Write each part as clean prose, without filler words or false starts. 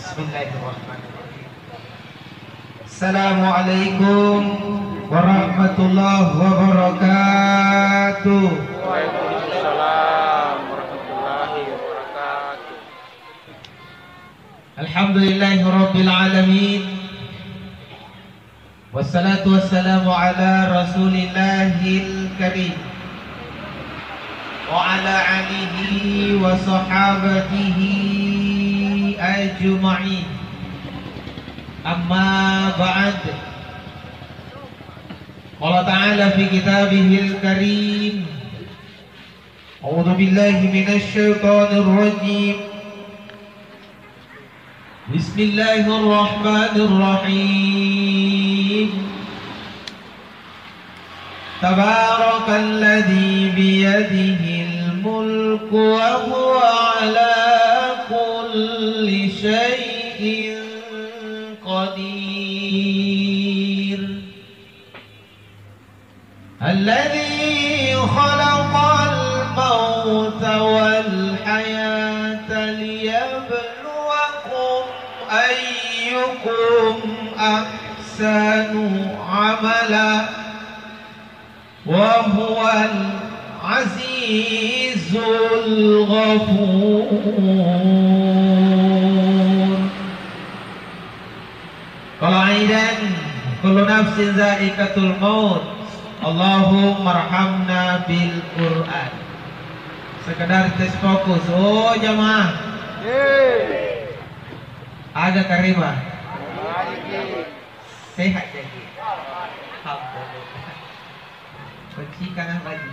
Bismillahirrahmanirrahim. Assalamualaikum warahmatullahi wabarakatuh. Waalaikumsalam warahmatullahi wabarakatuh. Alhamdulillahirabbil alamin. Wassalatu wassalamu ala rasulillahil karim wa ala alihi wa sahabatihi ajma'in. Amma ba'd. Allah Ta'ala fi kitabihil karim. A'udzu billahi minasy syaithanir rajim. Bismillahirrahmanirrahim. Tabarakalladzi biyadihil mulku wa huwa ala kulli syai'in qadir. Alladzi khalaqal mauta wal hayata liyabluwakum ayyukum ahsanu amala wa huwal azizul ghafur. Qaidan kullu nafsin za'iqatul maut. Allahumma arhamna bil Qur'an. Sekedar tes fokus. Oh jamaah, ada karimah sehat jadi. Alhamdulillah. Kuncikan lagi.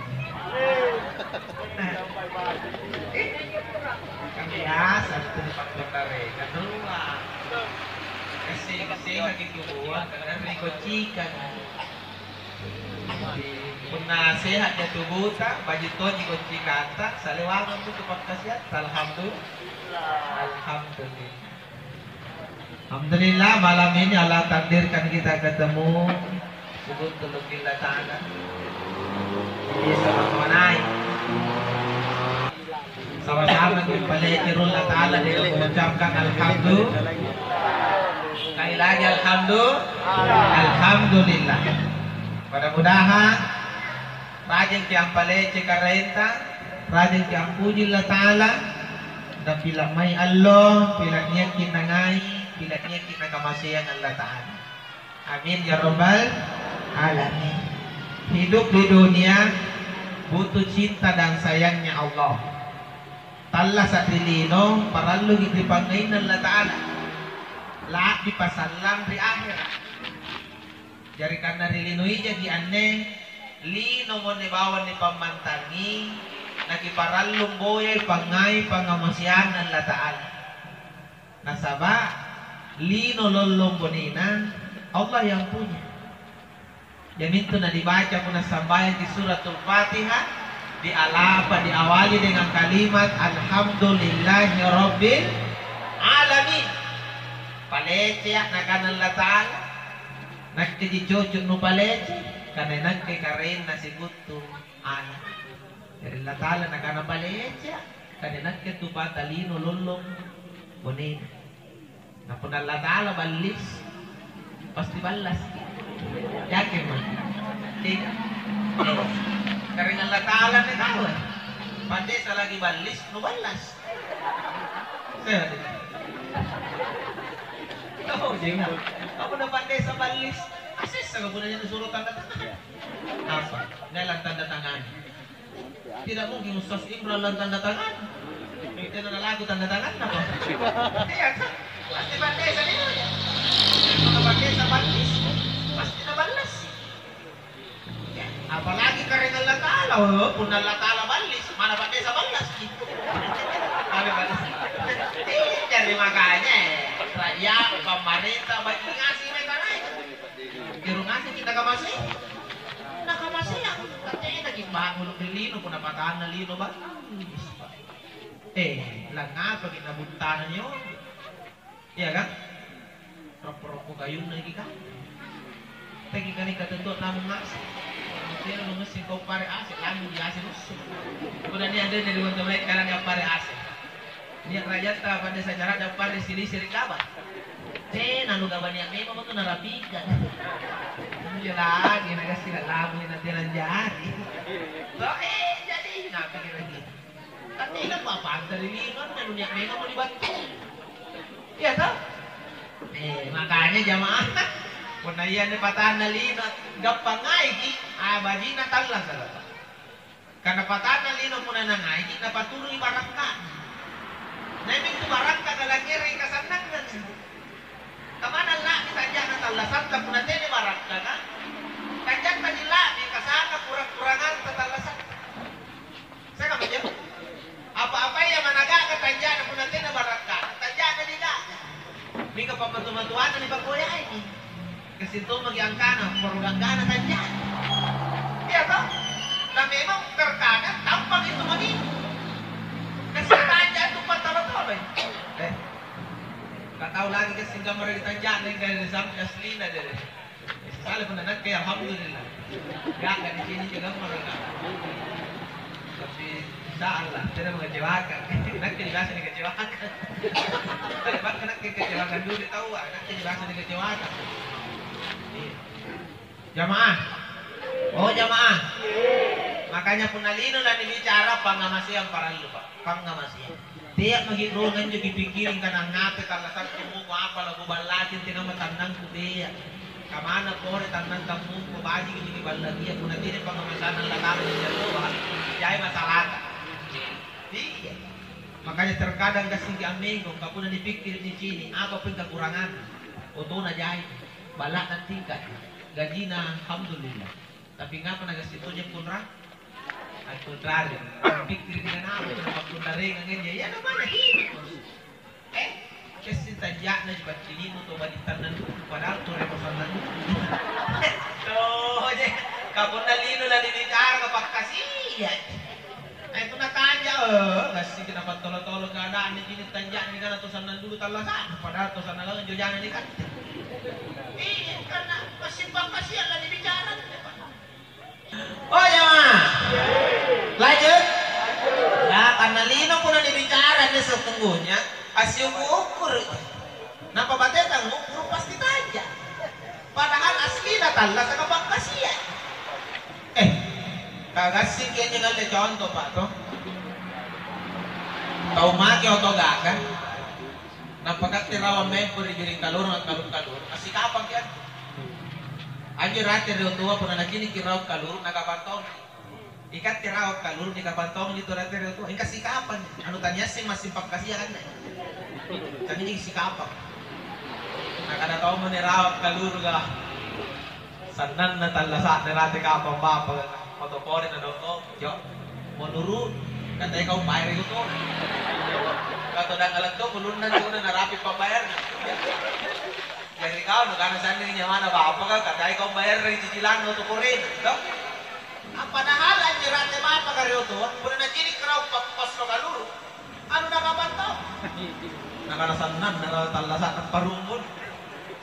Kan biasa itu di faktor mereka kedua. Kasih lagi kedua karena dikuncikan. Pernah sehat ya tubuh tak baju tuan dikunci kata salewangan tu tempat kasihan. Alhamdulillah malam ini Allah takdirkan kita ketemu. Sebut tulukillah ta'ala. Ini sama-sama naik. Sama-sama kita Allah Ta'ala dengan mengucapkan alhamdulillah. Sekali lagi alhamdulillah. Mudah-mudahan rajin yang palece karenta, rajin yang puji Allah Ta'ala, dan bila may Allah, bila niat kita ngai, bila niat kita kamasihan Allah Ta'ala. Amin ya rabbal alamin. Hidup di dunia butuh cinta dan sayangnya Allah. Talla satilino parallu dipangain Allah Ta'ala. La di pasallam di akhirat. Jadi karena dilinui jadi aneh lino mo bawan ni pamantangi nagiparallong boyay pangay pangamasihan Allah Ta'ala. Nasaba lino lolong bonina Allah yang punya. Yan itu na dibaca po na sambayan di suratul Fatihah diawali dengan kalimat Alhamdulillahi Rabbil Alamin. Palece na kanan Allah Ta'ala nagtidichocho no palece kana nagkikarin na si Guto ana. Dari Allah Ta'ala na kana palece kana nagkitupa talino lolong bonin. Na pun Allah Ta'ala balis pasti balas. Yakin man? Tidak. Karena Allah Ta'ala ni tahu. Pandai sa lagi balis no balas. Saya tahu jangan. Ako na pandai sa balis. Asis sa kapunan niya nasuruh tanda tangan. Apa? Ngalang tanda tangan. Tidak mungkin Ustaz Imran lang tanda tangan. Kita na lagu tanda tangan na ba? Iya kan? Pasti pandai sa nila. Mga pandai sa balis. Pasti na balas. Apalagi karena Allah Ta'ala. Pun Allah Ta'ala balis. Mana pandai sa balas. Ada balas. Jadi makanya rakyat, pemerintah bagi ngasih mereka naik. Kira ngasih kita kamasih. Nah kamasih ya. Katanya lagi bangun lino pun apa tanah lino balas. Lang apa kita buntanan yun. Iya kan? Rok-rok kayu lagi kan. Tegi kali ketentu namun ngasih. Dia lungas si kau pare asik, lamu di asik. Kemudian ada dari wanita mereka karena yang pare asik. Niya kerajaan ta pada sejarah dapat silisir kabat. Nanu gaban yang memang itu narapikan. Dia lagi nagasih lagu yang nanti ranjari. So jadi napikir lagi. Tapi apa dari linon nanu yang memang mau dibantu. Iya toh? Makanya jamaah punayan ni patahan na linon gampang ngaiki baji na talang talaga. Karena patahan na linon muna na ngaiki napatuloy barangka. Namin itu barangka kalagiri kasanangan. Kamana laki saja na talasan ka punate ni barangka ka. Kanjak na nila ni kasana kurang-kurangan tatalasan. Saya nggak menjawab. Apa-apa yang managa ka tanja na punate na barangka. Tanja na nila. Mika pamatuan ni Bagoya ini. Kasi ito mag-iangkana, parulanggana tanja. Iya toh? Na memang terkadang tampak itu maging. Kasi tanja itu patalo-talo eh. Gak tahu lagi kasi gambar di tanja nih kayak sampai asli na deh. Sekali penanak kayak alhamdulillah. Gak di sini juga mereka. Tapi salah, tidak mengecewakan. Nanti dibahas dikecewakan. Tadi bahkan nanti kecewakan dulu tahu, nanti dibahas dikecewakan. Jamaah. Oh jamaah. Makanya punalino na bicara pangamasihan para lupa. Pangamasihan. Tiap magigulungan nyo gipikirin ka ng ngapit alasan mo ko apa lagu balatin tinamatandang ko tiya. Kamana po rin tandang kamu ko baji gini balagya punatinin pangamasahan ng lakaran ng jalo. Jaya masalata. Iya. Makanya terkadang kasing amigo kapuna dipikir di sini apa pun kekurangan. Oto na jaya. Balak ng tingkat. Gaji na alhamdulillah. Tapi ngapa nagasitu niya kunra? Al contrario, pikir dengan apa itu pagkundaring ang ganyan. Yan naman kasi tadya na jibat kini mo to balitan na doon. Padahal to reposan na doon. So, kapundalino lang dinitar kapag kasiyan. Ay, ito na tadya, kasi kinapagtolo-tolo ka daan ni gini tadya ni ka na to sa nandulo talasan. Padahal to sa nalang ang jojanan ni ka. Karena masipag kasiyan lang dinitar. Oh ya, lanjut. Nah, karena lino pun ada bicara nih setengguhnya, kasih ukur. Napa batetan ukur pasti tanya. Padahal asli datanglah sa kapag kasiya. Kagasih kaya ngal de contoh pak to. Tau make atau gagan. Napakat tirawa mempo di jiring kalur at kalur-kalur. Kasih kapag yan. Anjir rati rio tua pun anak ini kirau kalur nakapantong. Ikat kirau kalur di kapantong itu rati rio tua. Ingkas sikapan. Anu tanya sih masih pagkasiya kan. Kami ini sikapan. Nakada tau meniraw kalur ga. Sanan na talasa na rati kapang bapa. Motopore na doko. Jo. Monuru. Kata ikaw bayar itu. Kato dang alam to pulunan ko na narapi pambayar. Jadi kau nukana sanding nyaman apa ka kadai kau bayar dari cicilan untuk kurin, dok? Padahal anjiran tema apa kari itu? Pernah jadi kerau pas lo kaluru, anu nakabanto. Nakarasanan, nakatalasan parumbun,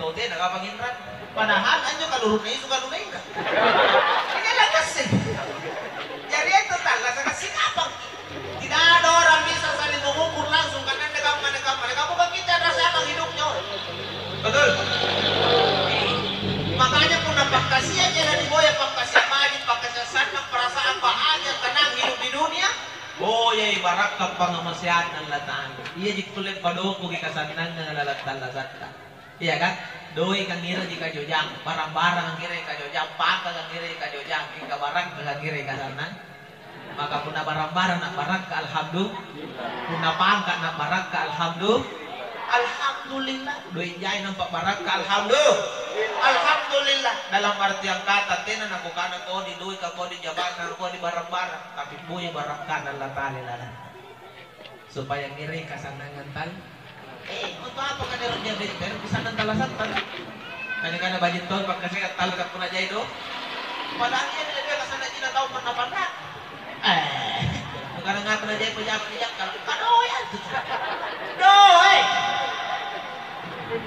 tote nakapangindran. Padahal anjo kaluru na isu kaluru na. Ini lagas sih. Jadi itu talasan kasih kapang. Tidak ada orang bisa saling mengukur langsung karena mereka bukan kita rasa hidupnya. Betul. Makanya pun nampak kasihan jangan diboya pangkasihan majid pangkasihan sanang perasaan bahagia tenang hidup di dunia. Boya ibarat kapangamasyaan ng lataan. Iya jikulit padoku kikasanang ng lalat-lalat ka. Iya kan? Doi kang ngira di kajojang, barang-barang ang ngira di kajojang, pangka ang ngira di kajojang, ika barang ang ngira di kasanang. Maka puna barang-barang nak barang ka alhamdulillah. Puna pangka nak barang ka alhamdulillah. Alhamdulillah, doi jay ng pabarak ka alhamdulillah. Alhamdulillah dalam arti yang kata tenan aku kana ko di doi ka ko di jabatan ko di barang-barang tapi buya barang ka Allah taala lala. Supaya ngiri kasanangan tal. Untuk apa ka dero dia ber pisanan talasan tal. Kani-kana budget tol pagkasi ka tal ka puna jay do. Padahal dia kasana jina tao panapanda. Karena nggak pernah jadi pejabat kalau kadoy itu, doy,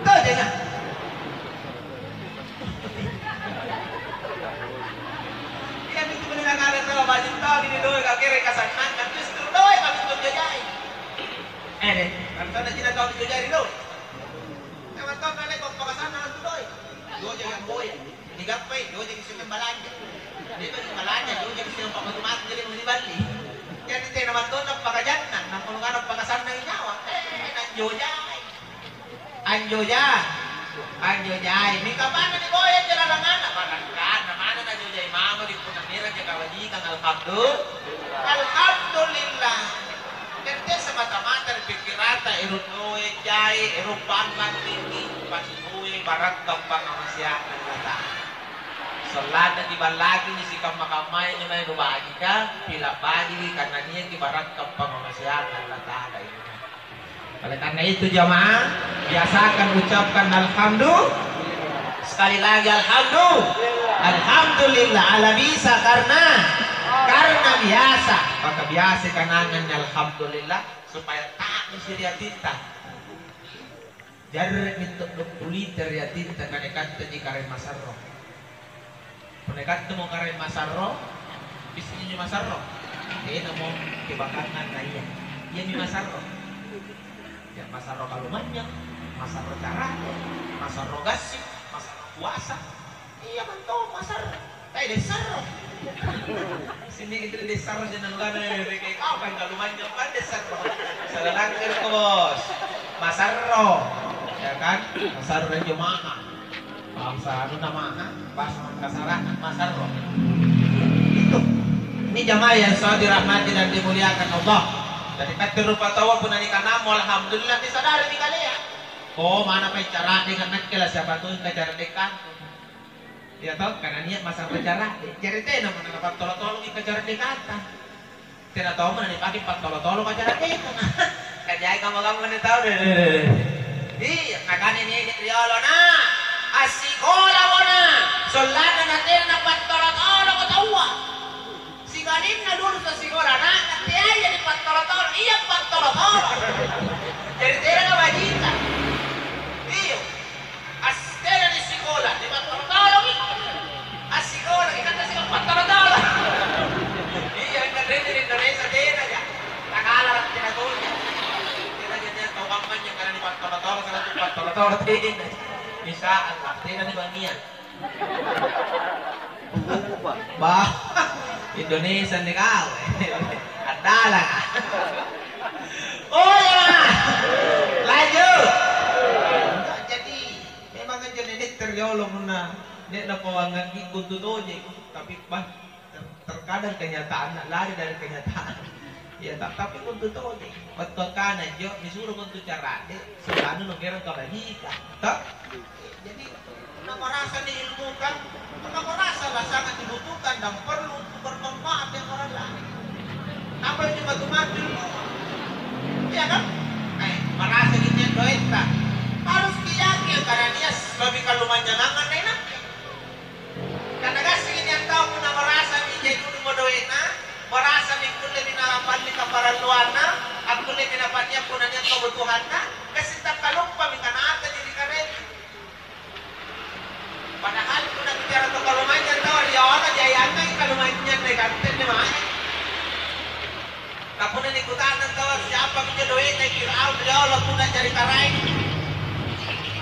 tuh jangan. Kan itu benar nggak ada kalau baju tahu ini doy kakek rekasan kan justru doy kami untuk jajai. Doja yang boya. Digapay, doja yung silang balanya. Di ba yung balanya, doja yung silang pagmatumat nila yung nibali. Yan hindi naman doon ang pagkadyanan, ng kulungan ng pagkasam ng inyawa. Anjojay. Anjojay. Anjojay. May kabana ni boya dyan alangan. Barangkan, naman na anjojay. Mamo, di po namira dyan kawajikan. Alhamdulillah. Kaya sa mata-mata, pikirata, irutuwe, jay, irupangan, tinggi, pasuwe, barat kang pangamasya ng lata. Salat na dibalagi ni sikap makamay nyo na inubagi ka, pilapagi karena niya kibarat kang pangamasya ng lata. Oleh karena itu jamaah, biasakan ucapkan alhamdulillah. Sekali lagi alhamdulillah. Alhamdulillah ala bisa karena biasa. Maka biasa kanangan alhamdulillah supaya tak mesti tinta. Jarre mintuk 20 liter ya tinta kanekat di kare masarro. Kanekat mo kare masarro, bisninya masarro. Dia mau kebakangan na iya. Iya mi masarro. Ya masarro kalumannya, masarro carato, masarro gasip, masarro puasa. Iya man to masarro. Tay desarro. Sini itu desarro jangan lupa nih kayak kau kan kalumannya pan desarro. Salalangkir ko bos. Masarro. Ya kan? Masarro yang jemaah. Bangsa anu nama pas kasarahan masarro. Itu. Ini jamaah yang selalu dirahmati dan dimuliakan Allah. Dari kata rupa tawa pun ani kanamu alhamdulillah disadari di kalian. Oh mana pa cara dengan nakela siapa tuh cara dekan. Ya toh karena niat masa bercara. Jadi teh namun dapat tolong ke cara dekatan. Tidak tahu mana dipakai pak tolong ke cara dekan. Kajai kamu mana tahu deh. Iya makan ini riolo na. Asikola wana. Solana natin na pak tolong ke tawa. Siganin na dulu sa sikola na. Nanti aja di pak tolong. Iya pak tolong. Jadi teh na wajita. Iyo. Astera di sikola di pak tolong. Asikola ikan nasi empat tolong. Iya ikan dari Indonesia dia aja. Tak kalah tidak tahu. Kita jadi tahu kapan yang karena di empat tolong karena di empat tolong dia. Bisa Allah dia di Bangia. Bah Indonesia nih kau. Adalah. Oh ya. Lanjut. Jadi memang genetik terjolong na. Dia na pawangan ikut tutoje tapi bah terkadang kenyataan lari dari kenyataan ya tapi untuk tutoje betul kana jo disuruh untuk cara de sebanu nongkerang kabahika tak jadi merasa diilmukan merasa lah sangat dibutuhkan dan perlu untuk bermanfaat yang orang lain apa yang mati ya kan merasa gitu doa harus diyakin karena dia lebih kalau manjangan enak. Karena kasi yang tahu pun merasa mijay kuno mo doena, merasa mikul lebih nalapan ni kaparaluan na, at kulit minapan niya po na niya kebutuhan na, kasi takalumpa minta naata diri ka rin. Padahal kung nagbicara ito kaluman niya tahu, di ako na diayan na yung kaluman niya na ikantin ni Maya. Tapos na nikutan ng tawa, siapa minta doena, ikiraw, di ako lang po na jari karay.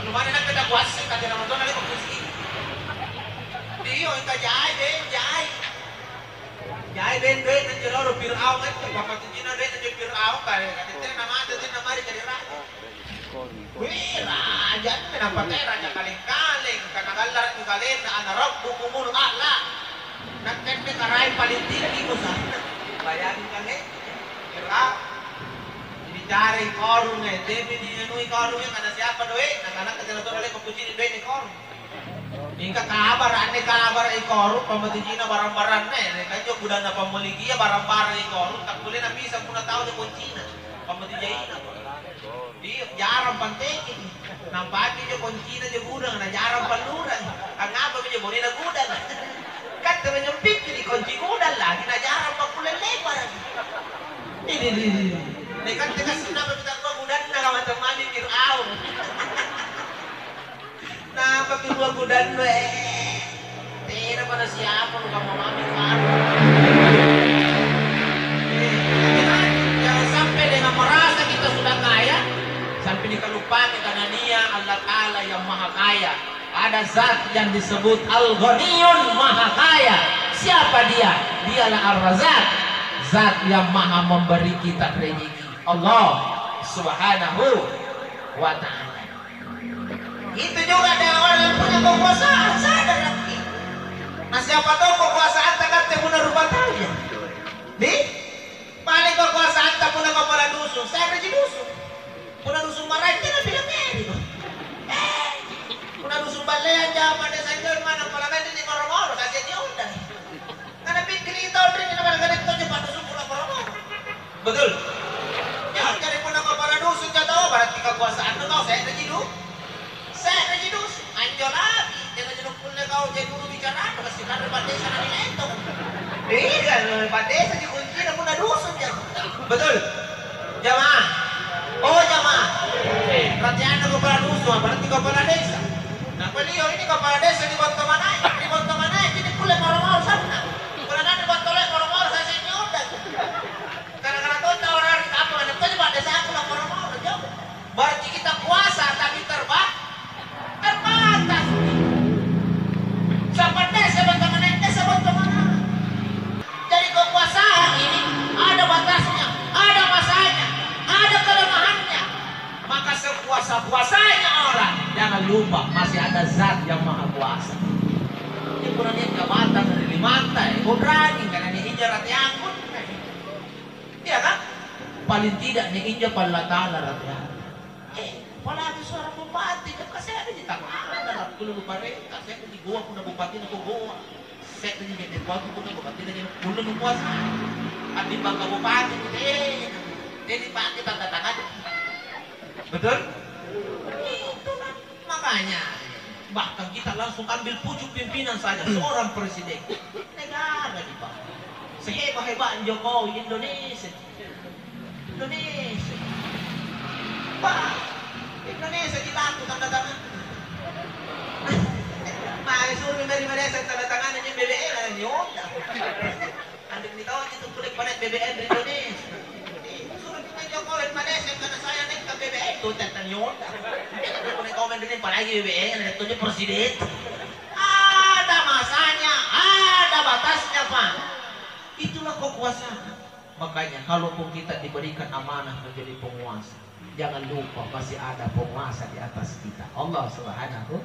Ano man na nagkadagwas, kasi naman doon na rin magpusin. Iyo ika jai ben nan jero Firaun kan bapak tujina ben nan Firaun kare kadite nama ada tin nama jadi raja. Wih raja kenapa teh raja kaling-kaling karena galar ku kalen ana rabbukumul a'la. Nak kene karai paling tinggi musana. Bayangin kan Firaun dicari korun dewi dinui korun ada siapa doe anak-anak kejalan oleh kepucini ben korun. Ingka kabar ane kabar ikoru pamatijina barang-barang ne kanyo kuda na pamuligia barang-barang ikoru tak boleh na bisa kuna tahu de kuncina pamatijaina di jarang pantekin nampaki je kuncina je gudang na jarang palurang ang apa je boni na gudang kan te nyempit di kunci gudang lagi na jarang pakulen lebar ini kan te kasih nama kita gudang na kaman-teman di Firaun. Nah, pakai dua kudan lo tidak pada siapa lu kamu mami kan? Jangan sampai dengan merasa kita sudah kaya, sampai dikelupaan karena Dia Allah Taala yang Maha Kaya. Ada zat yang disebut Al-Ghaniyun, maha kaya. Siapa dia? Dialah Ar-Razzaq, zat yang maha memberi kita rezeki. Allah Subhanahu wa ta'ala. Itu juga ada orang yang punya kekuasaan, sadar lagi. Nah siapa tahu kekuasaan tak punya rupa tahu. Nih, paling kekuasaan tak punya kepala dusun. Saya kerja dusun. Punya dusun marah kita bilang gitu. Punya dusun balai aja pada saja mana apalagi di Maromoro kasih dia udah. Karena pikir itu udah ini mana kada itu cepat dusun punya Maromoro. Betul. Ya jadi punya kepala dusun kita tahu berarti kekuasaan itu tahu saya kerja dusun. Saya kerja dusun. Anjol lagi. Jangan jadi punya kau jadi guru bicara kasih kada pada desa ini itu. Iya, pada desa dikunci dan punya dusun ya. Betul. Jamaah. Oh jamaah. Perhatian kepala dusun berarti kepala desa. Nah beliau ini kepala desa di Bontomanai, jadi kulit Maromoro sana. Karena di Bontomanai Maromoro saya sini udah. Karena tahu tahu orang kita apa, ada tuh di desa aku lah Maromoro jauh. Berarti kita kuasa tapi terbatas. Siapa desa Bontomanai. Jadi kekuasaan ini ada batasnya, ada masanya, ada kelemahannya. Maka sekuasa-kuasanya orang, jangan lupa masih ada zat yang maha kuasa. Ini kurang lihat jabatan dari limantai, berani karena ini injar hati angkut. Iya kan? Paling tidak ini injar pada ta'ala rakyat. Apalagi suara bupati, kan saya ada di tangan, dalam dulu mereka, saya ada di Goa, punya bupati na Goa. Saya ada di bupati, punya bupati na pulau kuasa. At di bangka bupati, jadi pakai tanda tangan. Betul? Itulah makanya bahkan kita langsung ambil pucuk pimpinan saja seorang presiden negara di Pak. Sehebat-hebat Jokowi Indonesia. Pak, Indonesia dilaku tanda tangan. Mari suruh dari Malaysia tanda tangan aja BBM ada di Honda. Anda tahu itu kulit panet BBM di Indonesia. Suruh kita Jokowi Malaysia karena saya naik ke BBM itu tanda Honda. Kalau komen ini apalagi BBM itu presiden. Ada masanya, ada batasnya Pak. Itulah kekuasaan. Makanya kalaupun kita diberikan amanah menjadi penguasa, jangan lupa masih ada penguasa di atas kita. Allah Subhanahu